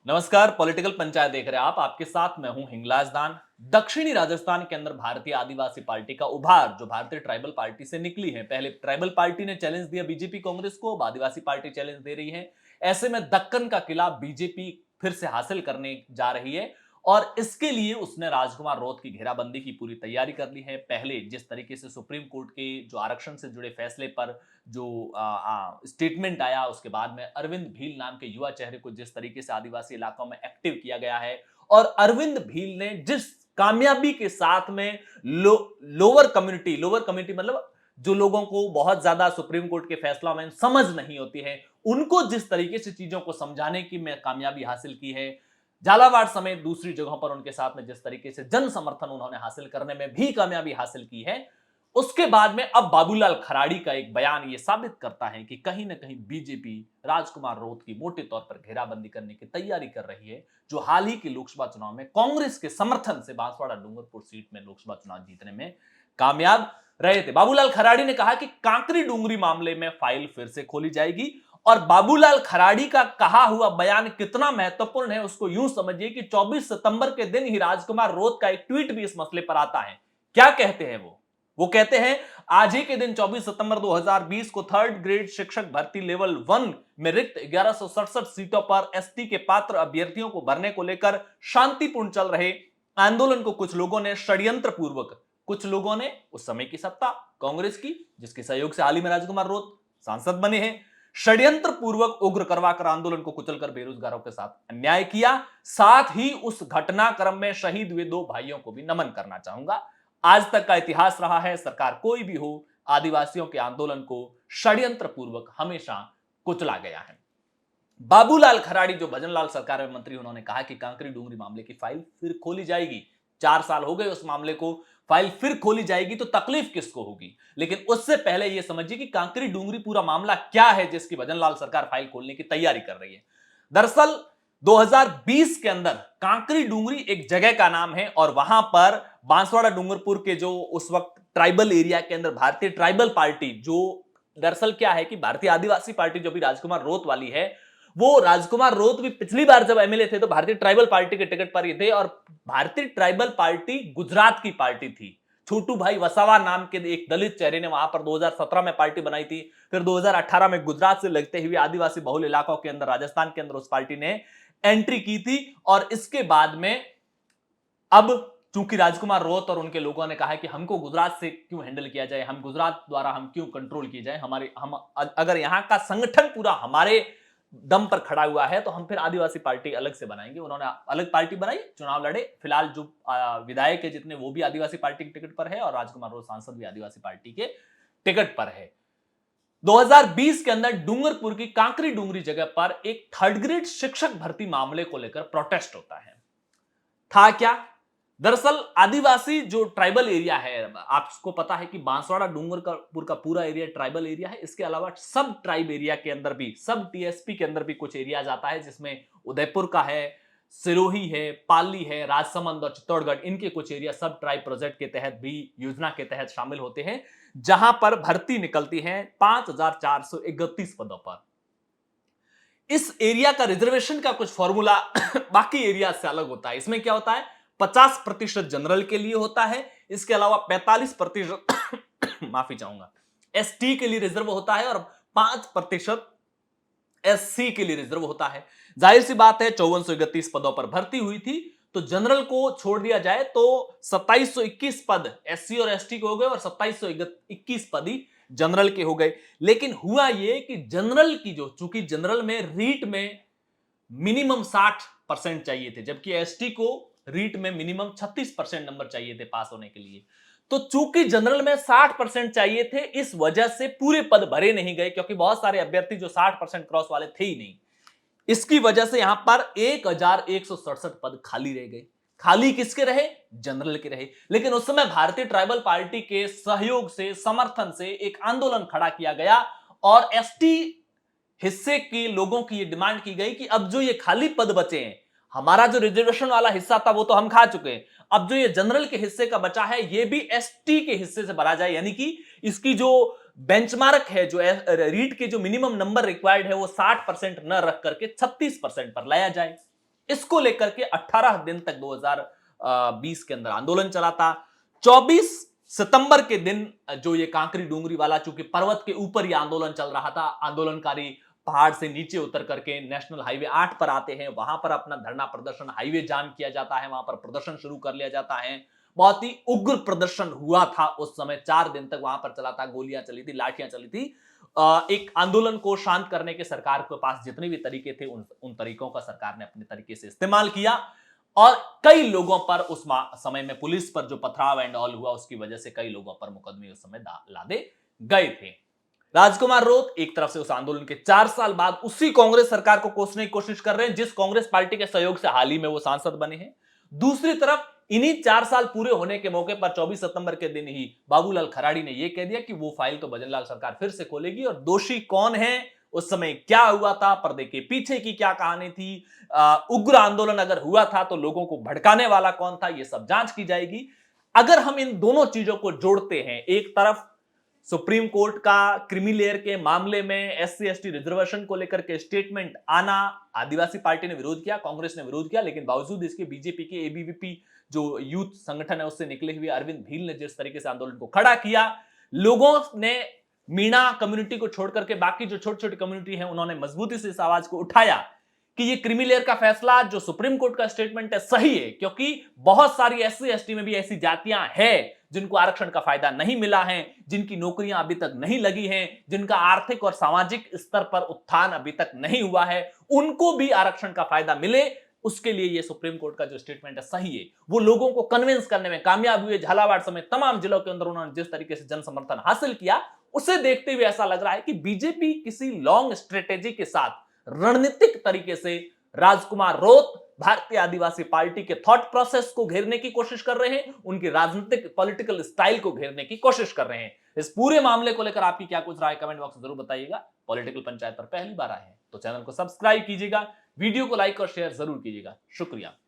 नमस्कार, पॉलिटिकल पंचायत देख रहे हैं आप। आपके साथ मैं हूं हिंगलाज दान। दक्षिणी राजस्थान के अंदर भारतीय आदिवासी पार्टी का उभार जो भारतीय ट्राइबल पार्टी से निकली है। पहले ट्राइबल पार्टी ने चैलेंज दिया बीजेपी कांग्रेस को, अब आदिवासी पार्टी चैलेंज दे रही है। ऐसे में दक्कन का किला बीजेपी फिर से हासिल करने जा रही है और इसके लिए उसने राजकुमार रोध की घेराबंदी की पूरी तैयारी कर ली है। पहले जिस तरीके से सुप्रीम कोर्ट के जो आरक्षण से जुड़े फैसले पर जो स्टेटमेंट आया, उसके बाद में अरविंद भील नाम के युवा चेहरे को जिस तरीके से आदिवासी इलाकों में एक्टिव किया गया है और अरविंद भील ने जिस कामयाबी के साथ में लोअर कम्युनिटी मतलब जो लोगों को बहुत ज्यादा सुप्रीम कोर्ट के फैसलों में समझ नहीं होती है, उनको जिस तरीके से चीजों को समझाने की में कामयाबी हासिल की है, झालावाड़ समेत दूसरी जगहों पर उनके साथ में जिस तरीके से जन समर्थन उन्होंने हासिल करने में भी कामयाबी हासिल की है, उसके बाद में अब बाबूलाल खराड़ी का एक बयान यह साबित करता है कि कहीं ना कहीं बीजेपी राजकुमार रोध की मोटे तौर पर घेराबंदी करने की तैयारी कर रही है, जो हाल ही के लोकसभा चुनाव में कांग्रेस के समर्थन से बांसवाड़ा डूंगरपुर सीट में लोकसभा चुनाव जीतने में कामयाब रहे थे। बाबूलाल खराड़ी ने कहा कि कांकरी डूंगरी मामले में फाइल फिर से खोली जाएगी और बाबूलाल खराड़ी का कहा हुआ बयान कितना महत्वपूर्ण है उसको यूं समझिए कि 24 सितंबर के दिन ही राजकुमार रोध का एक ट्वीट भी इस मसले पर आता है। क्या कहते हैं वो कहते हैं, आज ही के दिन 24 सितंबर 2020 को थर्ड ग्रेड शिक्षक भर्ती लेवल 1 में रिक्त 1167 सीटों पर एसटी के पात्र अभ्यर्थियों को भरने को लेकर शांतिपूर्ण चल रहे आंदोलन को कुछ लोगों ने षड्यंत्र पूर्वक, कुछ लोगों ने उस समय की सत्ता कांग्रेस की, जिसके सहयोग से हाल ही में राजकुमार रोध सांसद बने हैं, षड्यंत्र पूर्वक उग्र करवाकर आंदोलन को कुचलकर बेरोजगारों के साथ अन्याय किया। साथ ही उस घटनाक्रम में शहीद हुए दो भाइयों को भी नमन करना चाहूंगा। आज तक का इतिहास रहा है, सरकार कोई भी हो, आदिवासियों के आंदोलन को षड्यंत्र पूर्वक हमेशा कुचला गया है। बाबूलाल खराड़ी जो भजनलाल सरकार में मंत्री, उन्होंने कहा कि कांकरी डूंगरी मामले की फाइल फिर खोली जाएगी। 4 साल हो गए उस मामले को, फाइल फिर खोली जाएगी तो तकलीफ किसको होगी। लेकिन उससे पहले यह समझिए कि कांकरी डूंगरी पूरा मामला क्या है जिसकी भजनलाल सरकार फाइल खोलने की तैयारी कर रही है। दरअसल 2020 के अंदर कांकरी डूंगरी एक जगह का नाम है और वहां पर बांसवाड़ा डूंगरपुर के जो उस वक्त ट्राइबल एरिया के अंदर भारतीय ट्राइबल पार्टी, जो दरअसल क्या है कि भारतीय आदिवासी पार्टी जो भी राजकुमार रोध वाली है, वो राजकुमार रोध भी पिछली बार जब एमएलए थे तो भारतीय ट्राइबल पार्टी के टिकट पर ही थे और भारतीय ट्राइबल पार्टी गुजरात की पार्टी थी। छोटू भाई वसावा नाम के एक दलित चेहरे ने वहां पर 2017 में पार्टी बनाई थी। फिर 2018 में गुजरात से लगते हुए आदिवासी बहुल इलाकों के अंदर, राजस्थान के अंदर उस पार्टी ने एंट्री की थी और इसके बाद में अब चूंकि राजकुमार रोध और उनके लोगों ने कहा है कि हमको गुजरात से क्यों हैंडल किया जाए, हम गुजरात द्वारा हम क्यों कंट्रोल किए जाए, हम अगर यहां का संगठन पूरा हमारे दम पर खड़ा हुआ है तो हम फिर आदिवासी पार्टी अलग से बनाएंगे। उन्होंने अलग पार्टी बनाई, चुनाव लड़े। फिलहाल जो विधायक है जितने, वो भी आदिवासी पार्टी के टिकट पर है और राजकुमार रोध सांसद भी आदिवासी पार्टी के टिकट पर है। 2020 के अंदर डूंगरपुर की कांकरी डूंगरी जगह पर एक थर्ड ग्रेड शिक्षक भर्ती मामले को लेकर प्रोटेस्ट होता है। था क्या? दरअसल आदिवासी जो ट्राइबल एरिया है, आपको पता है कि बांसवाड़ा डूंगरपुर का पूरा एरिया ट्राइबल एरिया है। इसके अलावा सब ट्राइब एरिया के अंदर भी, सब टीएसपी के अंदर भी कुछ एरिया जाता है, जिसमें उदयपुर का है, सिरोही है, पाली है, राजसमंद और चित्तौड़गढ़, इनके कुछ एरिया सब ट्राइब प्रोजेक्ट के तहत भी, योजना के तहत शामिल होते हैं, जहां पर भर्ती निकलती है 5431 पदों पर। इस एरिया का रिजर्वेशन का कुछ फॉर्मूला बाकी एरिया से अलग होता है। इसमें क्या होता है, 50% जनरल के लिए होता है, इसके अलावा 45% माफी चाहूंगा, एसटी के लिए रिजर्व होता है और 5% एससी के लिए रिजर्व होता है। जाहिर सी बात है 5431 पदों पर भर्ती हुई थी, तो जनरल को छोड़ दिया जाए तो 2721 पद एससी और एसटी के हो गए और 2721 पद ही जनरल के हो गए। लेकिन हुआ यह कि जनरल की जो, चूंकि जनरल में रीट में मिनिमम 60% चाहिए थे, जबकि एसटी को रीट में मिनिमम 36% नंबर चाहिए थे पास होने के लिए। तो चूंकि जनरल में 60% चाहिए थे, इस वजह से पूरे पद भरे नहीं गए, क्योंकि बहुत सारे अभ्यर्थी जो 60% क्रॉस वाले थे ही नहीं। इसकी वजह से यहां पर 1167 पद खाली रह गए। खाली किसके रहे? जनरल के रहे। लेकिन उस समय भारतीय ट्राइबल पार्टी के सहयोग से, समर्थन से एक आंदोलन खड़ा किया गया और एसटी हिस्से के लोगों की यह डिमांड की गई कि अब जो ये खाली पद बचे हैं, हमारा जो रिजर्वेशन वाला हिस्सा था वो तो हम खा चुके हैं, अब जो ये जनरल के हिस्से का बचा है ये भी एसटी के हिस्से से भरा जाए, यानी कि इसकी जो बेंचमार्क है, जो रीट के जो मिनिमम नंबर रिक्वायर्ड है, वो 60% न रख करके 36% पर लाया जाए। इसको लेकर के 18 दिन तक 2020 के अंदर आंदोलन चला था। 24 सितंबर के दिन जो ये कांकरी डूंगरी वाला, चूंकि पर्वत के ऊपर ये आंदोलन चल रहा था, आंदोलनकारी पहाड़ से नीचे उतर करके नेशनल हाईवे 8 पर आते हैं, वहां पर अपना धरना प्रदर्शन, हाईवे जाम किया जाता है, वहां पर प्रदर्शन शुरू कर लिया जाता है। बहुत ही उग्र प्रदर्शन हुआ था उस समय, 4 दिन तक वहां पर चला था, गोलियां चली थी, लाठियां चली थी। एक आंदोलन को शांत करने के सरकार के पास जितने भी तरीके थे, उन तरीकों का सरकार ने अपने तरीके से इस्तेमाल किया और कई लोगों पर उस समय में पुलिस पर जो पथराव एंड ऑल हुआ, उसकी वजह से कई लोगों पर मुकदमे उस समय लादे गए थे। राजकुमार रोत एक तरफ से उस आंदोलन के 4 साल बाद उसी कांग्रेस सरकार को कोसने की कोशिश कर रहे हैं जिस कांग्रेस पार्टी के सहयोग से हाल ही में वो सांसद बने हैं। दूसरी तरफ इन्हीं 4 साल पूरे होने के मौके पर 24 सितंबर के दिन ही बाबूलाल खराड़ी ने यह कह दिया कि वो फाइल तो भजनलाल सरकार फिर से खोलेगी और दोषी कौन है, उस समय क्या हुआ था, पर्दे के पीछे की क्या कहानी थी, उग्र आंदोलन अगर हुआ था तो लोगों को भड़काने वाला कौन था, यह सब जांच की जाएगी। अगर हम इन दोनों चीजों को जोड़ते हैं, एक तरफ सुप्रीम कोर्ट का क्रीमी लेयर के मामले में एससी एसटी रिजर्वेशन को लेकर के स्टेटमेंट आना, आदिवासी पार्टी ने विरोध किया, कांग्रेस ने विरोध किया, लेकिन बावजूद इसके बीजेपी के एबीवीपी जो यूथ संगठन है उससे निकले हुए अरविंद भील ने जिस तरीके से आंदोलन को खड़ा किया, लोगों ने मीणा कम्युनिटी को छोड़कर के बाकी जो छोटी छोटी कम्युनिटी है उन्होंने मजबूती से इस आवाज को उठाया कि ये क्रीमी लेयर का फैसला जो सुप्रीम कोर्ट का स्टेटमेंट है सही है, क्योंकि बहुत सारी एससी एसटी में भी ऐसी जातियां हैं जिनको आरक्षण का फायदा नहीं मिला है, जिनकी नौकरियां अभी तक नहीं लगी हैं, जिनका आर्थिक और सामाजिक स्तर पर उत्थान अभी तक नहीं हुआ है, उनको भी आरक्षण का फायदा मिले, उसके लिए ये सुप्रीम कोर्ट का जो स्टेटमेंट है सही है। वो लोगों को कन्विंस करने में कामयाब हुए। झालावाड़ समेत तमाम जिलों के अंदर उन्होंने जिस तरीके से जन समर्थन हासिल किया, उसे देखते हुए ऐसा लग रहा है कि बीजेपी किसी लॉन्ग स्ट्रेटेजी के साथ रणनीतिक तरीके से राजकुमार रोत भारतीय आदिवासी पार्टी के थॉट प्रोसेस को घेरने की कोशिश कर रहे हैं, उनकी राजनीतिक पॉलिटिकल स्टाइल को घेरने की कोशिश कर रहे हैं। इस पूरे मामले को लेकर आपकी क्या कुछ राय कमेंट बॉक्स में जरूर बताइएगा। पॉलिटिकल पंचायत पर पहली बार आए हैं तो चैनल को सब्सक्राइब कीजिएगा, वीडियो को लाइक और शेयर जरूर कीजिएगा। शुक्रिया।